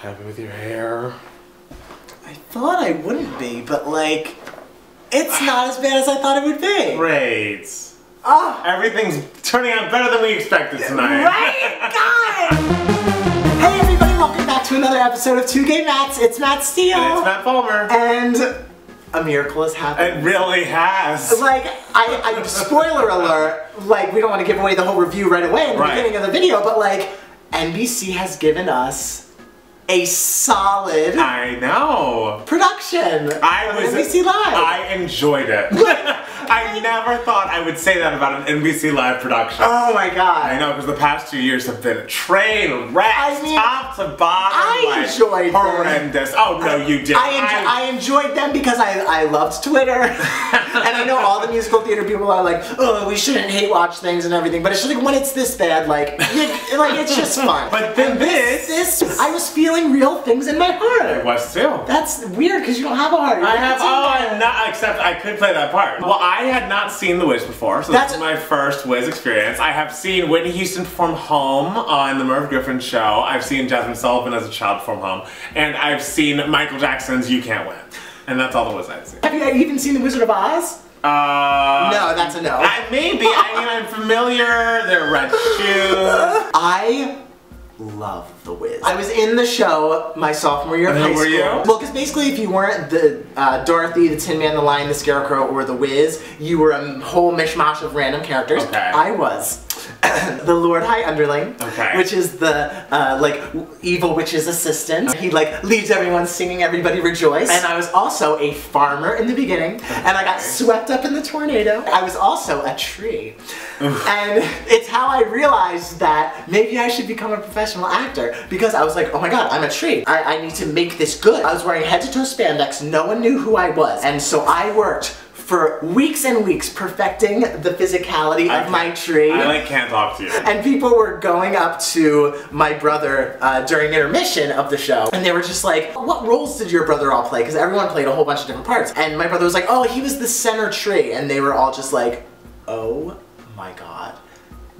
happy with your hair? I thought I wouldn't be, but like, it's not as bad as I thought it would be. Great. Everything's turning out better than we expected tonight. Right? God! Hey everybody, welcome back to another episode of Two Gay Matts. It's Matt Steele. And it's Matt Palmer. And a miracle has happened. It really has. Like, I spoiler alert, like, we don't want to give away the whole review right away in the beginning of the video, but like, NBC has given us a solid production on NBC Live. I enjoyed it. I never thought I would say that about an NBC Live production. Oh my god. I know, because the past 2 years have been a train wreck, top to bottom. I enjoyed horrendous. them. Oh no, you did. I enjoyed them because I loved Twitter. And I know all the musical theater people are like, oh, we shouldn't hate watch things and everything, but it's just like, when it's this bad, like it's just fun. But then this, I was feeling real things in my heart. I was too. That's weird because you don't have a heart. I'm not, except I could play that part. Well, I had not seen The Wiz before, so this is my first Wiz experience. I have seen Whitney Houston perform Home on the Merv Griffin show. I've seen Jasmine Sullivan as a child perform Home. And I've seen Michael Jackson's You Can't Win. And that's all the Wiz I've seen. Have you even seen The Wizard of Oz? No, that's a no. Maybe. I mean, I'm familiar. They're red shoes. I love The Wiz. I was in the show my sophomore year of high school. Were you? Well, because basically if you weren't the Dorothy, the Tin Man, the Lion, the Scarecrow, or the Wiz, you were a whole mishmash of random characters. Okay. I was the Lord High Underling, which is the like evil witch's assistant. He like leaves everyone singing "Everybody Rejoice." And I was also a farmer in the beginning, and I got swept up in the tornado. I was also a tree. And it's how I realized that maybe I should become a professional actor, because I was like, oh my god, I'm a tree. I need to make this good. I was wearing head-to-toe spandex, no one knew who I was, and so I worked for weeks and weeks perfecting the physicality of my tree. I can't talk to you. And people were going up to my brother during intermission of the show, and they were just like, what roles did your brother all play? Because everyone played a whole bunch of different parts. And my brother was like, oh, he was the center tree. And they were all just like, oh my god.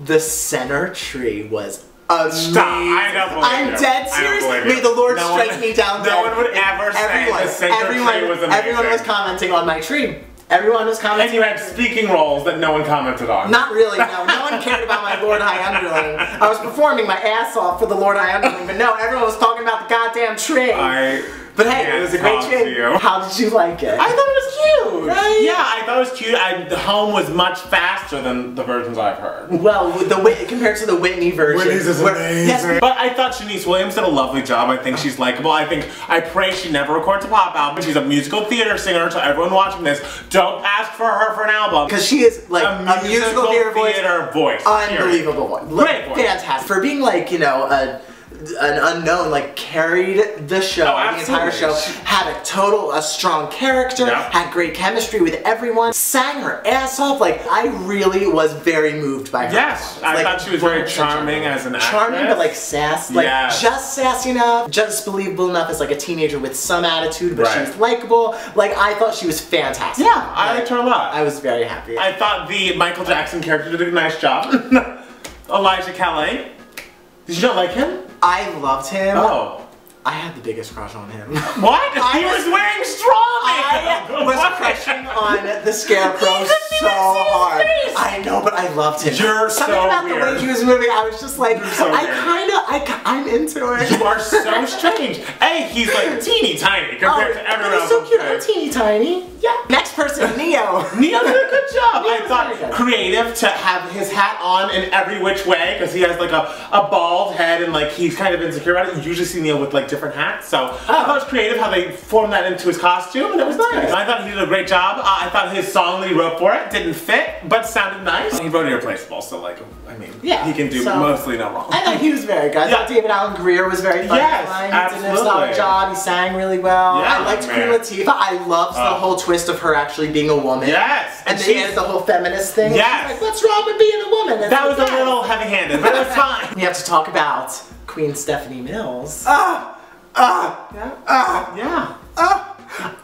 The center tree was amazing. Stop! I don't believe I'm dead serious. May the Lord strike me down dead. No one would ever say the center tree was amazing. Everyone was commenting on my tree. Everyone was commenting. And you had speaking roles that no one commented on. Not really, no. No one cared about my Lord High Underling. I was performing my ass off for the Lord High Underling, but no, everyone was talking about the goddamn tree. But hey, it was a great tree. How did you like it? I thought it was cute. Right? Yeah, I thought it was cute. The Home was much faster than the versions I've heard. Well, compared to the Whitney version. Whitney's is amazing. Yes, but I thought Shanice Williams did a lovely job. I think she's likable. I pray she never records a pop album. She's a musical theater singer, so everyone watching this, don't ask for her for an album. Because she is like a musical theater voice. Unbelievable voice. Great voice. Fantastic. For being like, you know, an unknown, like, carried the show, the entire show, had a strong character, had great chemistry with everyone, sang her ass off. Like, I really was very moved by her. Yes, I thought she was very charming as an actress. Charming, but like sassy, like just sassy enough, just believable enough as like a teenager with some attitude, but she's likable. Like, I thought she was fantastic. Yeah, I liked her a lot. I was very happy. I thought the Michael Jackson character did a nice job. Elijah Calais. Did you not like him? I loved him. Oh. I had the biggest crush on him. What? He was wearing straw makeup! I was crushing on the Scarecrow so hard. I know, but I loved him. You're Something so about weird. the way he was moving, I was just like, I'm into it. You are so strange. Hey, he's like teeny tiny compared to everyone else. He's so cute. I'm teeny tiny. Yeah. Next person, Neo. Neo did a good job. I thought creative to have his hat on in every which way, because he has like a bald head and like he's kind of insecure about it. You usually see Neo with like different hats, so I thought it was creative how they formed that into his costume, and it was nice. I thought he did a great job. I thought his song that he wrote for it didn't fit, but sounded nice. He wrote Irreplaceable, so like, I mean, he can do mostly no wrong. I thought he was very good. I thought David Alan Grier was very funny. Yes, he did a solid job. He sang really well. I liked Queen Latifah. I loved the whole twist of her actually being a woman. Yes, and they added the whole feminist thing. Yes, like, what's wrong with being a woman? And that was a little heavy-handed, but it was fine. We have to talk about Queen Stephanie Mills.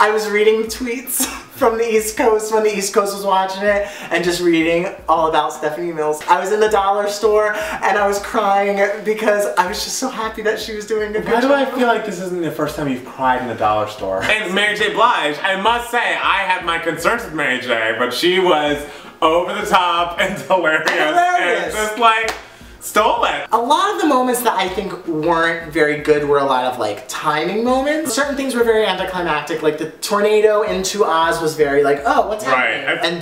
I was reading tweets from the East Coast when the East Coast was watching it and just reading all about Stephanie Mills. I was in the dollar store and I was crying because I was just so happy that she was doing a good job. Why do I feel like this isn't the first time you've cried in a dollar store? And Mary J. Blige, I must say, I had my concerns with Mary J, but she was over the top and hilarious. And just like, stole it. A lot of the moments that I think weren't very good were a lot of like timing moments. Certain things were very anticlimactic, like the tornado into Oz was very like, oh, what's happening? Right. And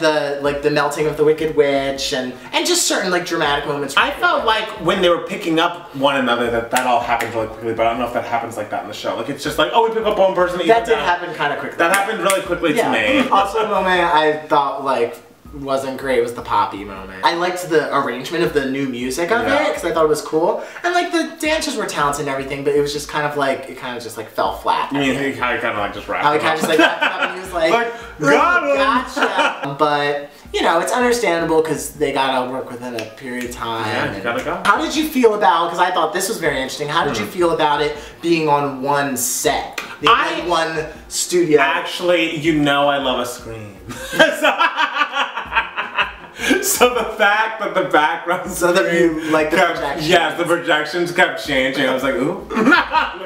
the melting of the Wicked Witch and just certain like dramatic moments. I felt like when they were picking up one another that all happened really quickly, but I don't know if that happens like that in the show. Like it's just like, oh, we pick up one person. That did happen kind of quickly. That happened really quickly to me. Also a moment I thought like wasn't great was the Poppy moment. I liked the arrangement of the new music of it because I thought it was cool, and like the dancers were talented and everything, but it was just kind of like it kind of just like fell flat. You mean he kind of like just wrapped? How he kind of just like wrapped it up and he was like, gotcha. But you know, it's understandable because they gotta work within a period of time. Yeah, you gotta go. How did you feel about? Because I thought this was very interesting. How did you feel about it being on one set? One studio. Actually, you know I love a screen. So the fact that the background like the projections. Yes, the projections kept changing. I was like, ooh. I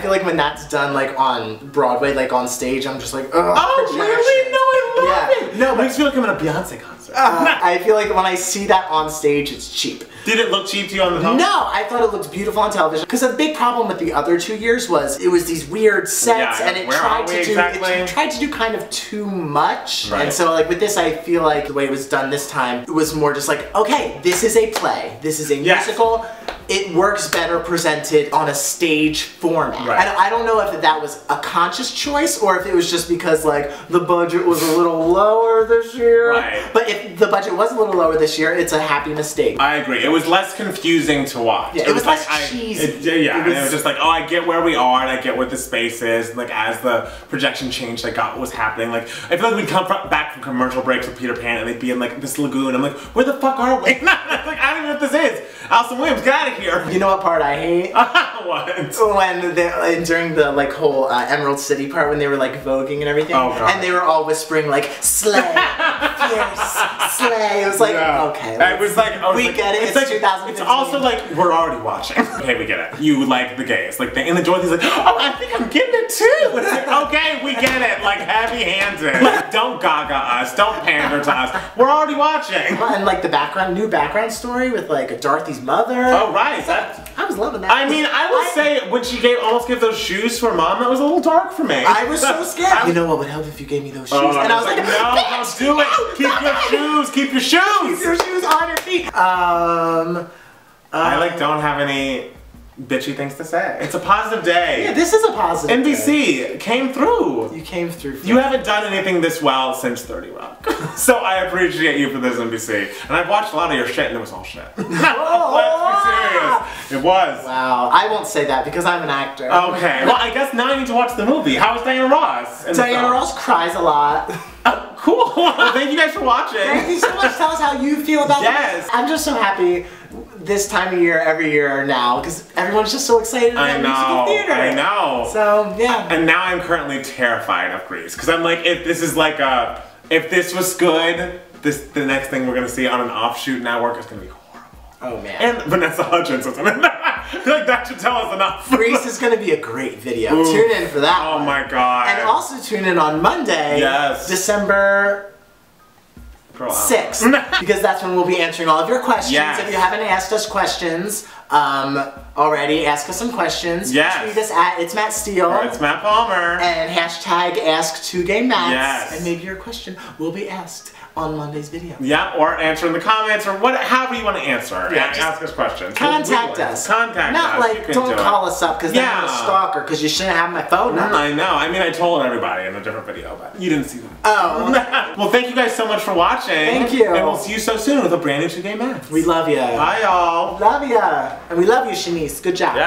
feel like when that's done like on Broadway, like on stage, I'm just like, oh, really? No, I love it. No, it makes me feel like I'm at a Beyonce concert. I feel like when I see that on stage, it's cheap. Did it look cheap to you on the phone? No, I thought it looked beautiful on television. Because a big problem with the other 2 years was it was these weird sets and it tried to do kind of too much. Right. And so like with this, I feel like the way it was done this time, it was more just like, okay, this is a play. This is a musical. It works better presented on a stage format. Right. And I don't know if that was a conscious choice or if it was just because like the budget was a little lower this year. Right. But if the budget was a little lower this year, it's a happy mistake. I agree. It was less confusing to watch. Yeah, it was less cheesy. It was just like, oh, I get where we are and I get what the space is. And like as the projection changed, I got what was happening. Like I feel like we'd come back from commercial breaks with Peter Pan and they'd be in like this lagoon. I'm like, where the fuck are we? Like I don't even know what this is. Alison Williams, get out of here. You know what part I hate? What? When they, during the like whole Emerald City part when they were like voguing and everything. Oh, God. And they were all whispering like, slay, fierce, slay. It was like, okay. It was like, we get it. It's like 2015. It's also like, we're already watching. Okay, we get it. You like the gays. Like, and the Dorothy's like, oh, I think I'm getting it too. Like, okay, we get it. Like, heavy-handed. Like, don't gaga us. Don't pander to us. We're already watching. And like the new background story with like Dorothy's mother. Oh, right. I was loving that. I mean, I will say, when she almost gave those shoes to her mom, that was a little dark for me. I was so scared. You know what would help if you gave me those shoes? And I was like, no, don't do it. Keep your shoes. Keep your shoes. Keep your shoes on your feet. I like don't have any bitchy things to say. It's a positive day. Yeah, this is a positive NBC came through. You came through. You haven't done anything this well since 30 Rock. So I appreciate you for this, NBC. And I've watched a lot of your shit and it was all shit. Let's be serious. It was. Wow. I won't say that because I'm an actor. Okay. Well, I guess now I need to watch the movie. How was Diana Ross? Diana Ross cries a lot. Cool. Well, thank you guys for watching. Thank you so much. Tell us how you feel about this. I'm just so happy this time of year, every year now, because everyone's just so excited about musical theater. I know. So, yeah. And now I'm currently terrified of Grease, because I'm like, if this is like a, if this was good, the next thing we're going to see on an offshoot network is going to be horrible. Oh, man. And Vanessa Hudgens is in it. I feel like that should tell us enough. Grease is going to be a great video. Ooh. Tune in for that one. My God. And also tune in on Monday, December 6th, because that's when we'll be answering all of your questions. Yes. If you haven't asked us questions already, ask us some questions. Yes. Tweet us at It's Matt Steele. Or It's Matt Palmer. And hashtag Ask2GayMats. Yes. And maybe your question will be asked on Monday's video. Yeah, or answer in the comments, or however you want to answer. Yeah, ask us questions. Contact us. Contact us. Not like, don't call us up because then I'm a stalker, because you shouldn't have my phone number. I know. I mean, I told everybody in a different video, but you didn't see that. Oh. Well, thank you guys so much for watching. Thank you. And we'll see you so soon with a brand new 2GayMats. We love you. Bye, y'all. Love ya. And we love you, Shanice. Good job. Yeah.